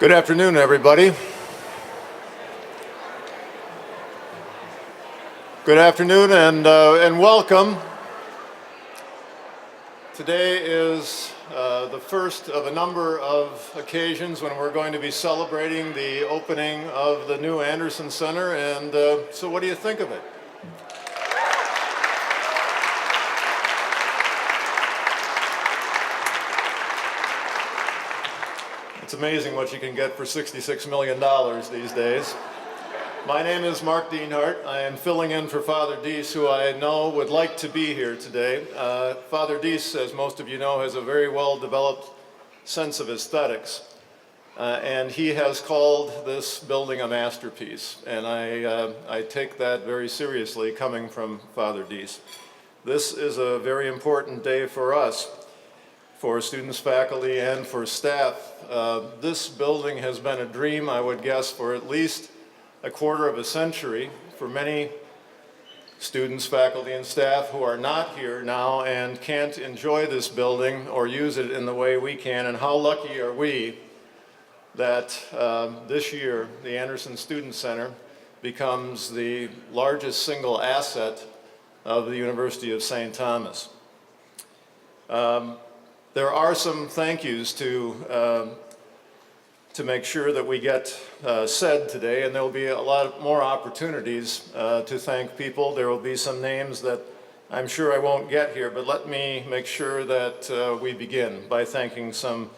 Good afternoon, everybody. Good afternoon and welcome. Today is the first of a number of occasions when we're going to be celebrating the opening of the new Anderson Center, and so what do you think of it? It's amazing what you can get for $66 million these days. My name is Mark Dienhart. I am filling in for Father Deese, who I know would like to be here today. Father Deese, as most of you know, has a very well-developed sense of aesthetics, and he has called this building a masterpiece, and I take that very seriously coming from Father Deese. This is a very important day for us, for students, faculty, and for staff. This building has been a dream, I would guess, for at least a quarter of a century for many students, faculty, and staff who are not here now and can't enjoy this building or use it in the way we can. And how lucky are we that this year the Anderson Student Center becomes the largest single asset of the University of St. Thomas. There are some thank yous to make sure that we get said today, and there will be a lot more opportunities to thank people. There will be some names that I'm sure I won't get here, but let me make sure that we begin by thanking some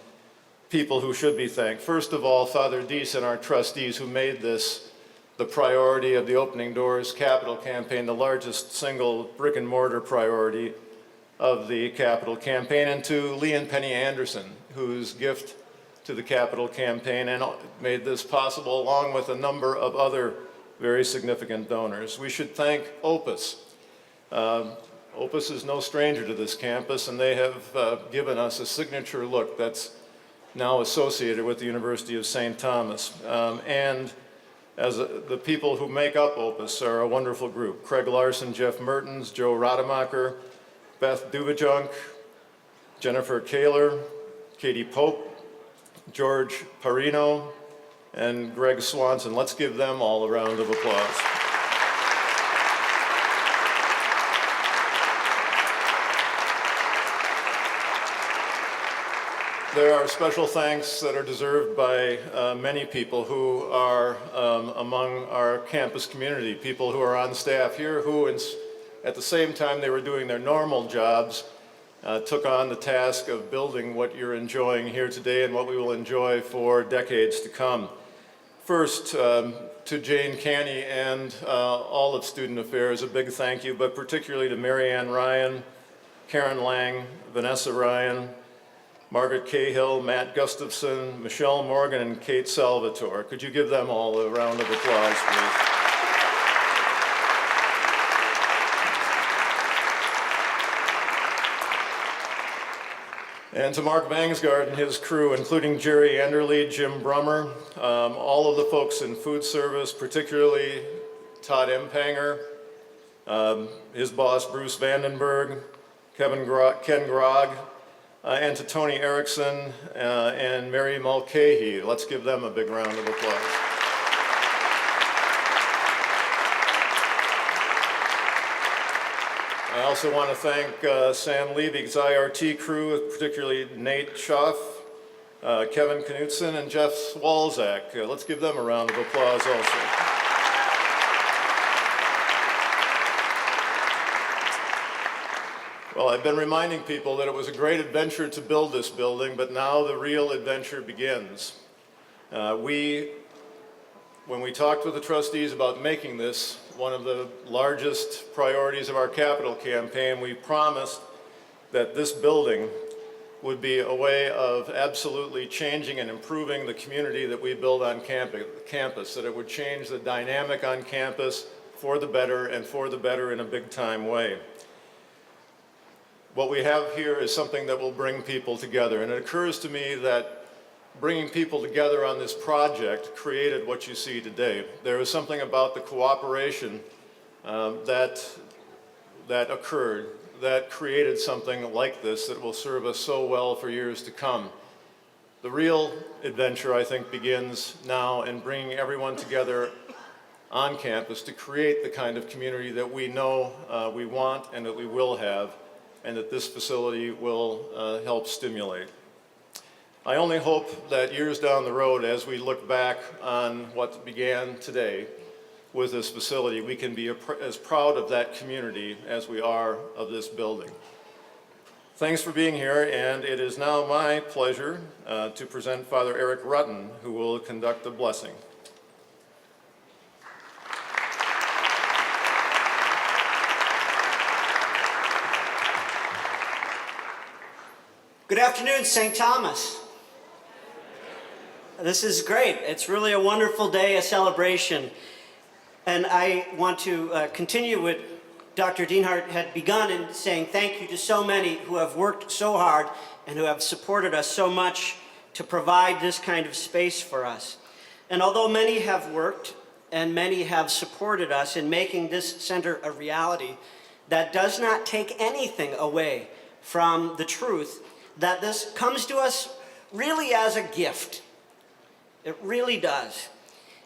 people who should be thanked. First of all, Father Deese and our trustees who made this the priority of the Opening Doors Capital Campaign, the largest single brick and mortar priority of the Capital Campaign, and to Lee and Penny Anderson, whose gift to the Capital Campaign and made this possible, along with a number of other very significant donors. We should thank Opus. Opus is no stranger to this campus, and they have given us a signature look that's now associated with the University of St. Thomas. And as the people who make up Opus are a wonderful group: Craig Larson, Jeff Mertens, Joe Rademacher, Beth Duvajunk, Jennifer Kaler, Katie Pope, George Parino, and Greg Swanson. Let's give them all a round of applause. There are special thanks that are deserved by many people who are among our campus community, people who are on staff here who, at the same time they were doing their normal jobs, took on the task of building what you're enjoying here today and what we will enjoy for decades to come. First, to Jane Canny and all of Student Affairs, a big thank you, but particularly to Mary Ann Ryan, Karen Lang, Vanessa Ryan, Margaret Cahill, Matt Gustafson, Michelle Morgan, and Kate Salvatore. Could you give them all a round of applause, please? And to Mark Vangsgaard and his crew, including Jerry Anderle, Jim Brummer, all of the folks in food service, particularly Todd Empanger, his boss Bruce Vandenberg, Ken Grog, and to Tony Erickson and Mary Mulcahy. Let's give them a big round of applause. I also want to thank Sam Liebig's IRT crew, particularly Nate Schaff, Kevin Knutson, and Jeff Walzak. Let's give them a round of applause also. Well, I've been reminding people that it was a great adventure to build this building, but now the real adventure begins. When we talked with the trustees about making this one of the largest priorities of our capital campaign, we promised that this building would be a way of absolutely changing and improving the community that we build on campus, that it would change the dynamic on campus for the better, and for the better in a big-time way. What we have here is something that will bring people together, and it occurs to me that bringing people together on this project created what you see today. There was something about the cooperation that occurred that created something like this that will serve us so well for years to come. The real adventure, I think, begins now in bringing everyone together on campus to create the kind of community that we know we want and that we will have, and that this facility will help stimulate. I only hope that years down the road, as we look back on what began today with this facility, we can be as proud of that community as we are of this building. Thanks for being here, and it is now my pleasure to present Father Eric Rutten, who will conduct the blessing. Good afternoon, St. Thomas. This is great. It's really a wonderful day, a celebration. And I want to continue with Dr. Dienhart had begun in saying thank you to so many who have worked so hard and who have supported us so much to provide this kind of space for us. And although many have worked and many have supported us in making this center a reality, that does not take anything away from the truth that this comes to us really as a gift. It really does.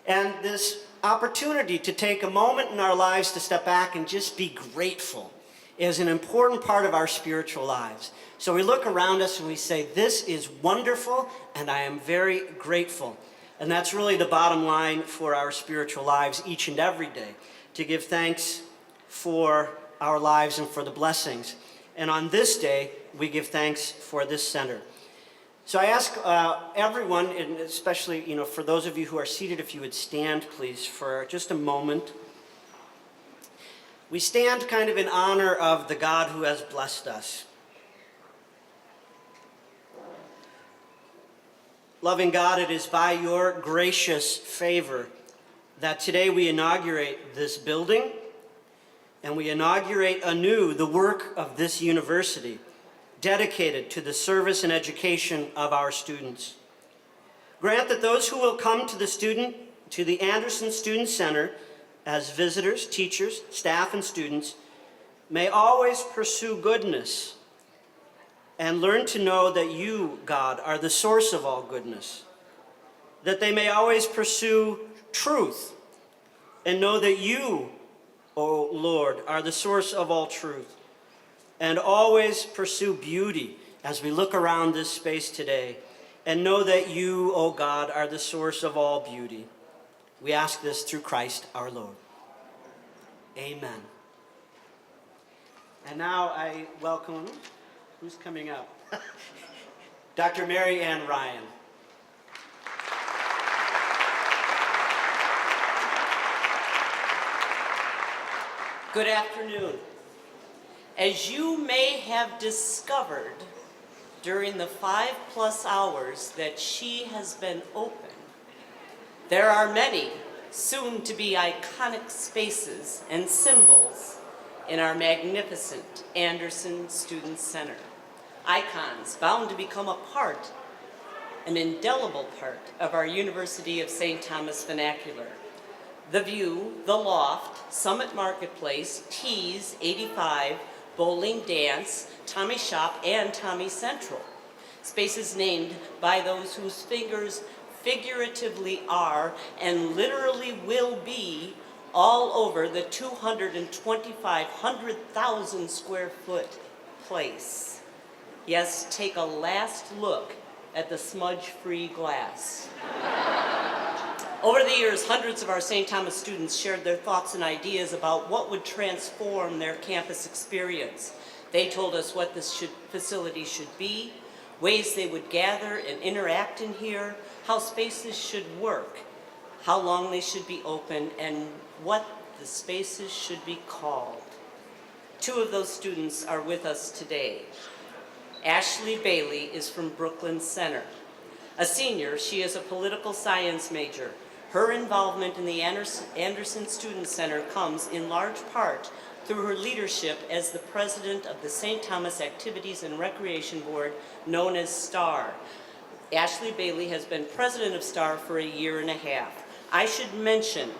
And this opportunity to take a moment in our lives to step back and just be grateful is an important part of our spiritual lives. So we look around us and we say, this is wonderful, and I am very grateful. And that's really the bottom line for our spiritual lives each and every day, to give thanks for our lives and for the blessings. And on this day, we give thanks for this center. So I ask everyone, and especially for those of you who are seated, if you would stand, please, for just a moment. We stand kind of in honor of the God who has blessed us. Loving God, it is by your gracious favor that today we inaugurate this building, and we inaugurate anew the work of this university, dedicated to the service and education of our students. Grant that those who will come to the Anderson Student Center as visitors, teachers, staff, and students may always pursue goodness and learn to know that you, God, are the source of all goodness. That they may always pursue truth and know that you, O Lord, are the source of all truth. And always pursue beauty as we look around this space today, and know that you, O God, are the source of all beauty. We ask this through Christ our Lord. Amen. And now I welcome, who's coming up? Dr. Mary Ann Ryan. Good afternoon. As you may have discovered during the 5+ hours that she has been open, there are many soon-to-be iconic spaces and symbols in our magnificent Anderson Student Center. Icons bound to become a part, an indelible part of our University of St. Thomas vernacular. The View, The Loft, Summit Marketplace, Tees, 85, Bowling, Dance, Tommy Shop, and Tommy Central. Spaces named by those whose fingers figuratively are and literally will be all over the 225,000 square foot place. Yes, take a last look at the smudge-free glass. Over the years, hundreds of our St. Thomas students shared their thoughts and ideas about what would transform their campus experience. They told us what this facility should be, ways they would gather and interact in here, how spaces should work, how long they should be open, and what the spaces should be called. 2 of those students are with us today. Ashley Bailey is from Brooklyn Center. A senior, she is a political science major. Her involvement in the Anderson Student Center comes in large part through her leadership as the president of the St. Thomas Activities and Recreation Board, known as STAR. Ashley Bailey has been president of STAR for a year and a half. I should mention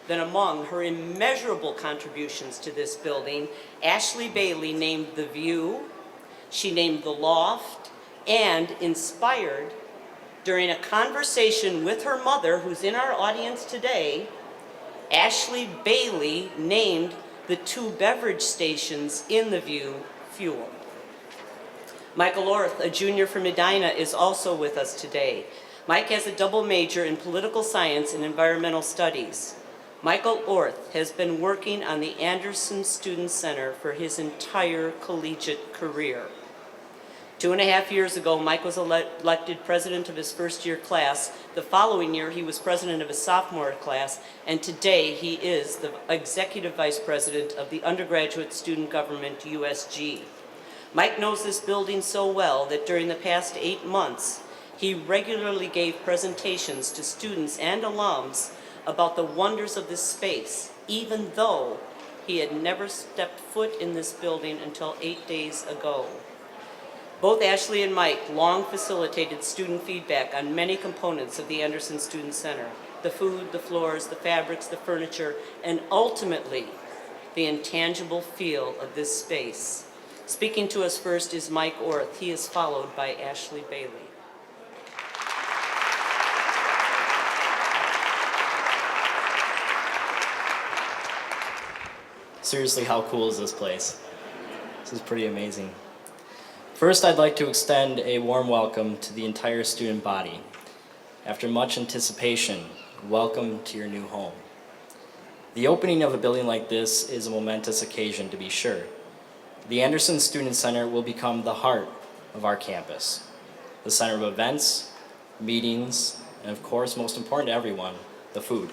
that among her immeasurable contributions to this building, Ashley Bailey named the View, she named the Loft, and inspired during a conversation with her mother, who's in our audience today, Ashley Bailey named the 2 beverage stations in the View fuel. Michael Orth, a junior from Medina, is also with us today. Mike has a double major in political science and environmental studies. Michael Orth has been working on the Anderson Student Center for his entire collegiate career. 2.5 years ago, Mike was elected president of his first-year class. The following year, he was president of his sophomore class, and today he is the executive vice president of the undergraduate student government, USG. Mike knows this building so well that during the past 8 months, he regularly gave presentations to students and alums about the wonders of this space, even though he had never stepped foot in this building until 8 days ago. Both Ashley and Mike long facilitated student feedback on many components of the Anderson Student Center: the food, the floors, the fabrics, the furniture, and ultimately, the intangible feel of this space. Speaking to us first is Mike Orth. He is followed by Ashley Bailey. Seriously, how cool is this place? This is pretty amazing. First, I'd like to extend a warm welcome to the entire student body. After much anticipation, welcome to your new home. The opening of a building like this is a momentous occasion, to be sure. The Anderson Student Center will become the heart of our campus, the center of events, meetings, and of course, most important to everyone, the food.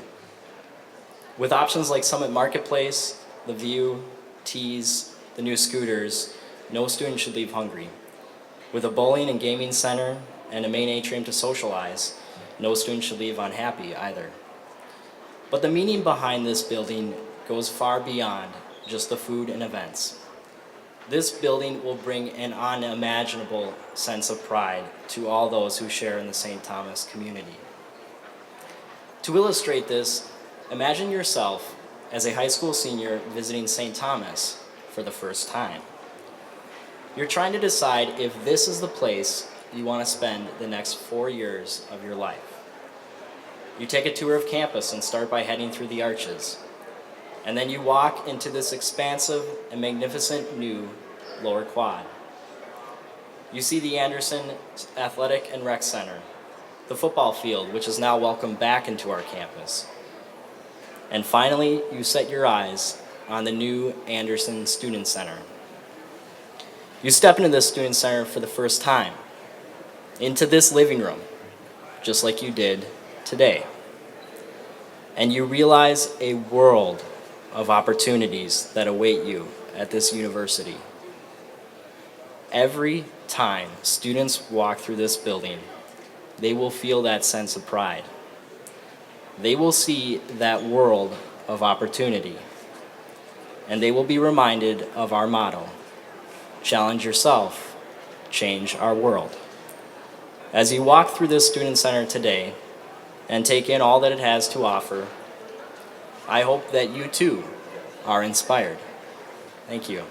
With options like Summit Marketplace, the View, Tees, the new scooters, no student should leave hungry. With a bowling and gaming center and a main atrium to socialize, no student should leave unhappy either. But the meaning behind this building goes far beyond just the food and events. This building will bring an unimaginable sense of pride to all those who share in the St. Thomas community. To illustrate this, imagine yourself as a high school senior visiting St. Thomas for the first time. You're trying to decide if this is the place you want to spend the next 4 years of your life. You take a tour of campus and start by heading through the arches. And then you walk into this expansive and magnificent new lower quad. You see the Anderson Athletic and Rec Center, the football field, which is now welcomed back into our campus. And finally, you set your eyes on the new Anderson Student Center. You step into this Student Center for the first time, into this living room, just like you did today. And you realize a world of opportunities that await you at this university. Every time students walk through this building, they will feel that sense of pride. They will see that world of opportunity, and they will be reminded of our motto: challenge yourself, change our world. As you walk through this student center today and take in all that it has to offer, I hope that you too are inspired. Thank you.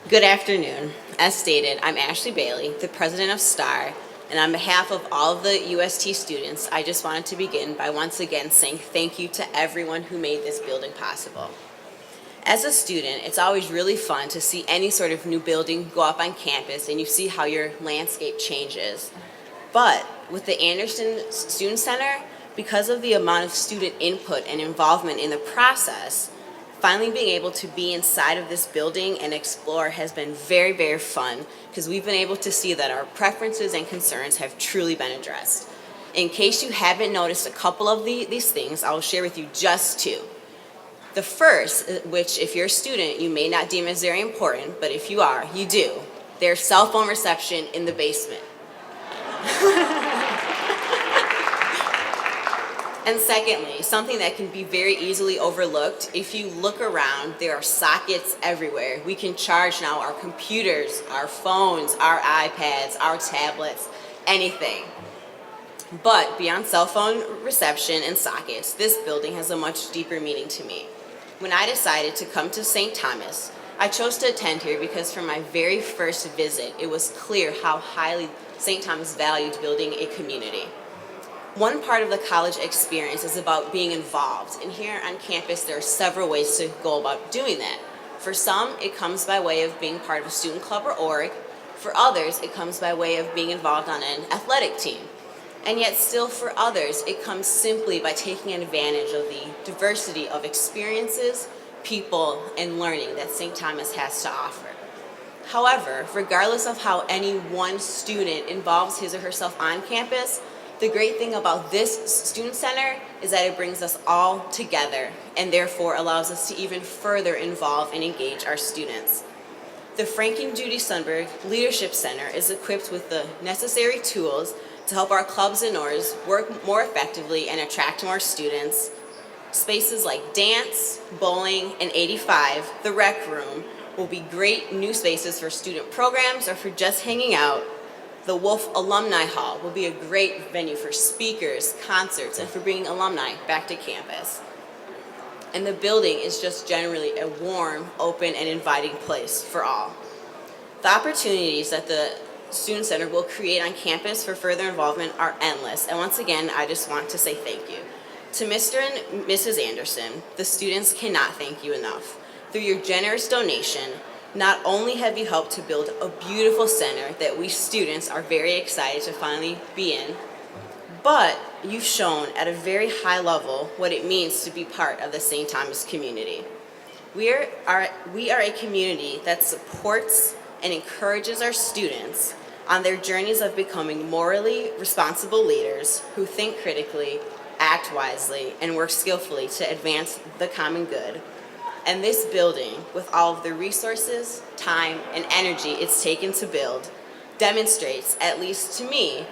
Good afternoon. As stated, I'm Ashley Bailey, the president of STAR, and on behalf of all of the UST students, I just wanted to begin by once again saying thank you to everyone who made this building possible. As a student, it's always really fun to see any sort of new building go up on campus and you see how your landscape changes. But with the Anderson Student Center, because of the amount of student input and involvement in the process, finally being able to be inside of this building and explore has been very, very fun because we've been able to see that our preferences and concerns have truly been addressed. In case you haven't noticed a couple of these things, I will share with you just two. The first, which if you're a student, you may not deem as very important, but if you are, you do. There's cell phone reception in the basement. And secondly, something that can be very easily overlooked, if you look around, there are sockets everywhere. We can charge now our computers, our phones, our iPads, our tablets, anything. But beyond cell phone reception and sockets, this building has a much deeper meaning to me. When I decided to come to St. Thomas, I chose to attend here because from my very first visit, it was clear how highly St. Thomas valued building a community. One part of the college experience is about being involved, and here on campus there are several ways to go about doing that. For some, it comes by way of being part of a student club or org. For others, it comes by way of being involved on an athletic team. And yet still for others, it comes simply by taking advantage of the diversity of experiences, people, and learning that St. Thomas has to offer. However, regardless of how any one student involves his or herself on campus, the great thing about this student center is that it brings us all together and therefore allows us to even further involve and engage our students. The Frank and Judy Sundberg Leadership Center is equipped with the necessary tools to help our clubs and orgs work more effectively and attract more students. Spaces like dance, bowling, and 85, the rec room, will be great new spaces for student programs or for just hanging out. The Wolf Alumni Hall will be a great venue for speakers, concerts, and for bringing alumni back to campus. And the building is just generally a warm, open, and inviting place for all. The opportunities that the Student Center will create on campus for further involvement are endless, and once again, I just want to say thank you. To Mr. and Mrs. Anderson, the students cannot thank you enough. Through your generous donation, not only have you helped to build a beautiful center that we students are very excited to finally be in, but you've shown at a very high level what it means to be part of the St. Thomas community. We are a community that supports and encourages our students on their journeys of becoming morally responsible leaders who think critically, act wisely, and work skillfully to advance the common good. And this building, with all of the resources, time, and energy it's taken to build, demonstrates, at least to me,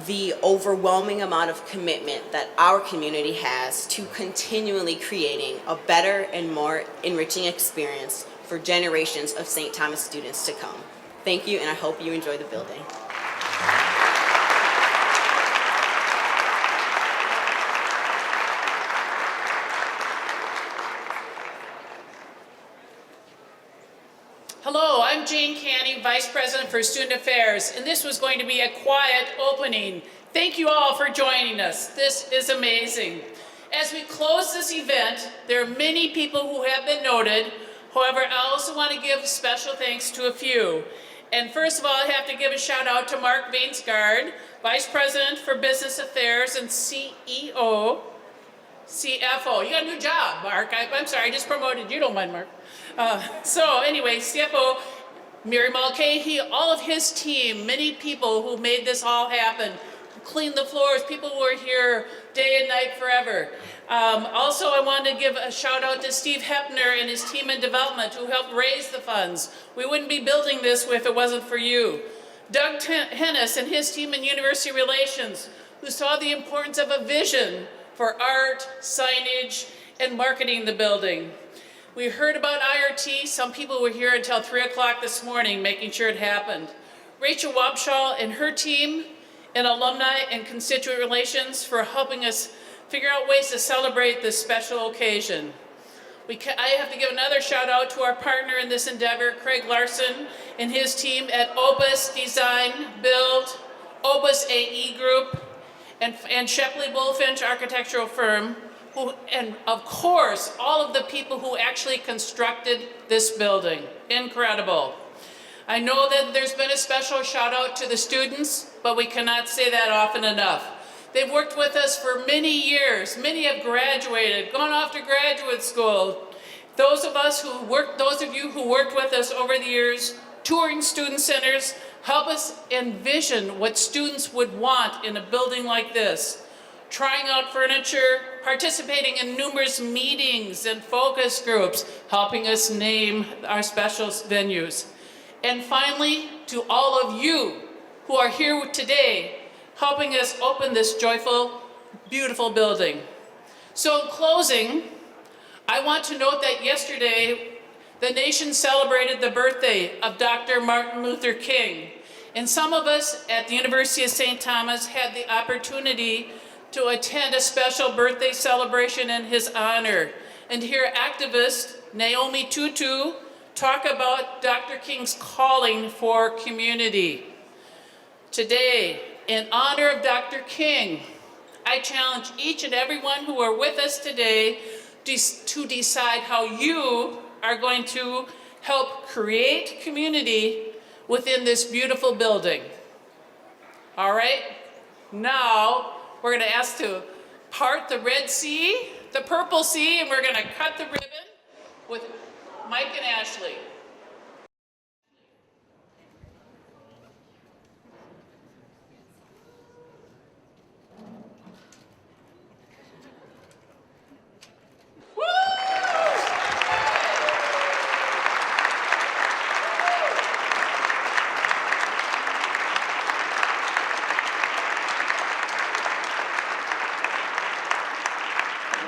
the overwhelming amount of commitment that our community has to continually creating a better and more enriching experience for generations of St. Thomas students to come. Thank you, and I hope you enjoy the building. Hello, I'm Jane Canny, Vice President for Student Affairs, and this was going to be a quiet opening. Thank you all for joining us. This is amazing. As we close this event, there are many people who have been noted. However, I also want to give special thanks to a few. And first of all, I have to give a shout out to Mark Vainsgard, Vice President for Business Affairs and CFO. You got a new job, Mark. I'm sorry, I just promoted you. Don't mind, Mark. So anyway, CFO, Mary Mulcahy, all of his team, many people who made this all happen, cleaned the floors, people who were here day and night forever. Also, I want to give a shout out to Steve Hepner and his team in development who helped raise the funds. We wouldn't be building this if it wasn't for you. Doug Hennis and his team in University Relations who saw the importance of a vision for art, signage, and marketing the building. We heard about IRT. Some people were here until 3 o'clock this morning making sure it happened. Rachel Wabshaw and her team in alumni and constituent relations for helping us figure out ways to celebrate this special occasion. I have to give another shout out to our partner in this endeavor, Craig Larson and his team at Opus Design Build, Opus AE Group, and Shepley Bullfinch Architectural Firm, and of course, all of the people who actually constructed this building. Incredible. I know that there's been a special shout out to the students, but we cannot say that often enough. They've worked with us for many years. Many have graduated, gone off to graduate school. Those of you who worked with us over the years, touring student centers, help us envision what students would want in a building like this. Trying out furniture, participating in numerous meetings and focus groups, helping us name our special venues. And finally, to all of you who are here today, helping us open this joyful, beautiful building. So in closing, I want to note that yesterday, the nation celebrated the birthday of Dr. Martin Luther King. And some of us at the University of St. Thomas had the opportunity to attend a special birthday celebration in his honor. and hear activist Naomi Tutu talk about Dr. King's calling for community. Today, in honor of Dr. King, I challenge each and everyone who are with us today to decide how you are going to help create community within this beautiful building. All right? Now, we're going to ask to part the Red Sea, the Purple Sea, and we're going to cut the ribbon with Mike and Ashley.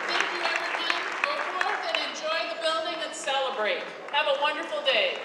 Thank you, everyone. Go forth and enjoy the building and celebrate. Have a wonderful day.